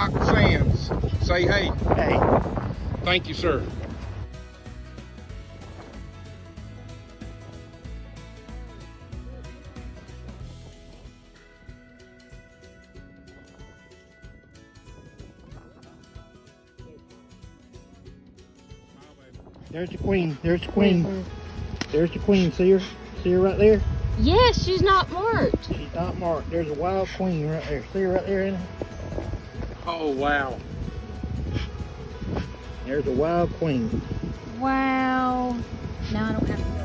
Michael Sands. Say hey. Hey. Thank you, sir. There's the queen. There's the queen. There's the queen. See her? See her right there? Yes, she's not marked. She's not marked. There's a wild queen right there. See her right there, Anna? Oh, wow. There's a wild queen. Wow. Now I don't have to go.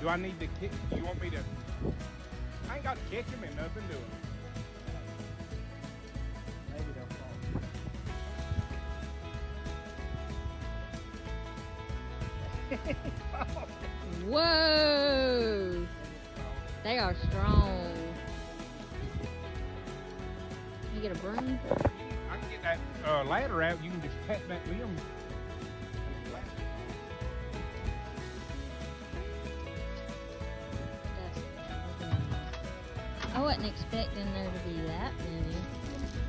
Do I need to kick? Do you want me to? I ain't got to catch him and nothing to him. Maybe they'll fall. Whoa! They are strong. You get a broom? I can get that ladder out. You can just pat that limb. I wasn't expecting there to be that many.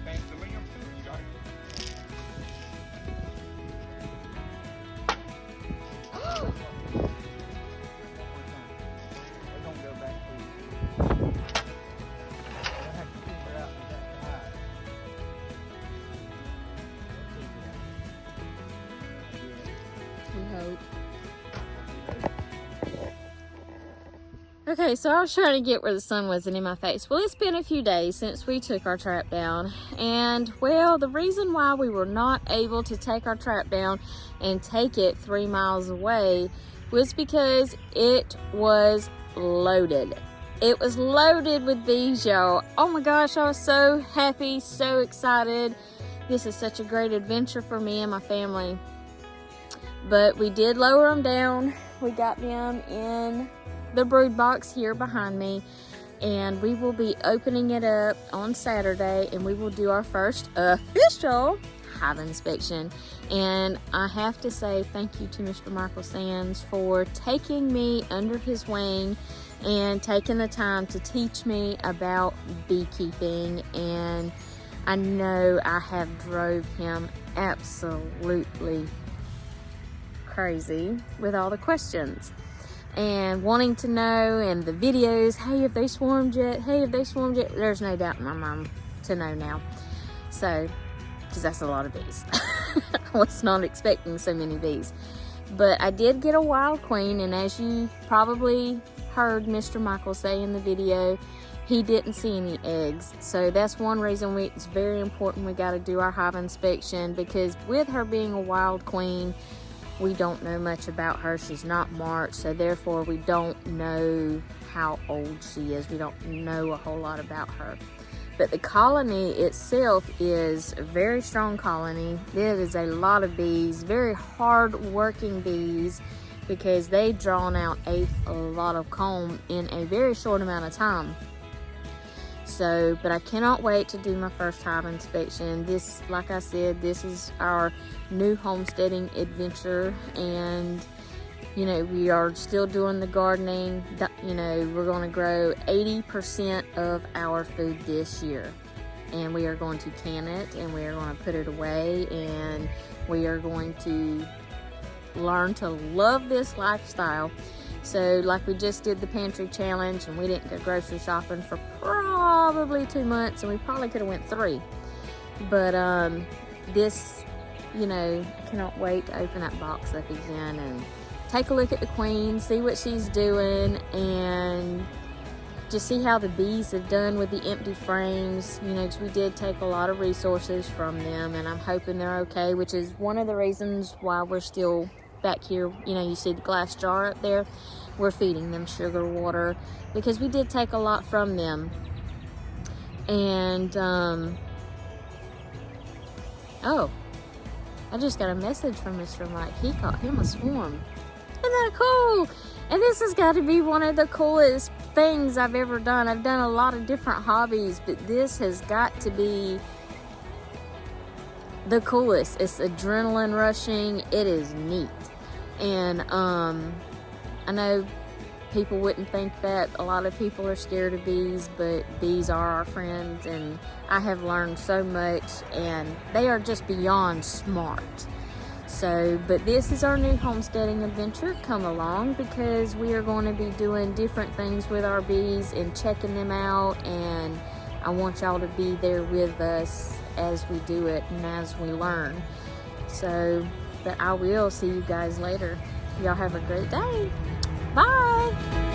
Pat the limb. You got it. They don't go back to you. They'll have to figure out that hive. We hope. Okay, so I was trying to get where the sun wasn't in my face. Well, it's been a few days since we took our trap down. And, well, the reason why we were not able to take our trap down and take it 3 miles away was because it was loaded. It was loaded with bees, y'all. Oh my gosh, I was so happy, so excited. This is such a great adventure for me and my family. But we did lower them down. We got them in the brood box here behind me, and we will be opening it up on Saturday, and we will do our first official hive inspection. And I have to say thank you to Mr. Michael Sands for taking me under his wing and taking the time to teach me about beekeeping. And I know I have drove him absolutely crazy with all the questions and wanting to know, and the videos, hey, have they swarmed yet? Hey, have they swarmed yet? There's no doubt in my mind to know now. So, because that's a lot of bees. I was not expecting so many bees. But I did get a wild queen, and as you probably heard Mr. Michael say in the video, he didn't see any eggs. So that's one reason it's very important we got to do our hive inspection, because with her being a wild queen, we don't know much about her. She's not marked, so therefore we don't know how old she is. We don't know a whole lot about her. But the colony itself is a very strong colony. There is a lot of bees, very hard working bees, because they've drawn out a lot of comb in a very short amount of time. So, but I cannot wait to do my first hive inspection. This, like I said, this is our new homesteading adventure, and you know, we are still doing the gardening. You know, we're going to grow 80% of our food this year, and we are going to can it, and we are going to put it away, and we are going to learn to love this lifestyle. So like we just did the pantry challenge, and we didn't go grocery shopping for probably 2 months, and we probably could have went 3. But this, you know, I cannot wait to open that box up again and take a look at the queen, see what she's doing, and just see how the bees have done with the empty frames. You know, because we did take a lot of resources from them, and I'm hoping they're okay, which is one of the reasons why we're still back here. You know, you see the glass jar up there. We're feeding them sugar water because we did take a lot from them. And oh, I just got a message from Mr. Mike. He caught him a swarm. Isn't that cool? And this has got to be one of the coolest things I've ever done. I've done a lot of different hobbies, but this has got to be the coolest. It's adrenaline rushing. It is neat. And I know people wouldn't think that. A lot of people are scared of bees, but bees are our friends, and I have learned so much, and they are just beyond smart. So, but this is our new homesteading adventure. Come along, because we are going to be doing different things with our bees and checking them out, and I want y'all to be there with us as we do it and as we learn. So, but I will see you guys later. Y'all have a great day. Bye.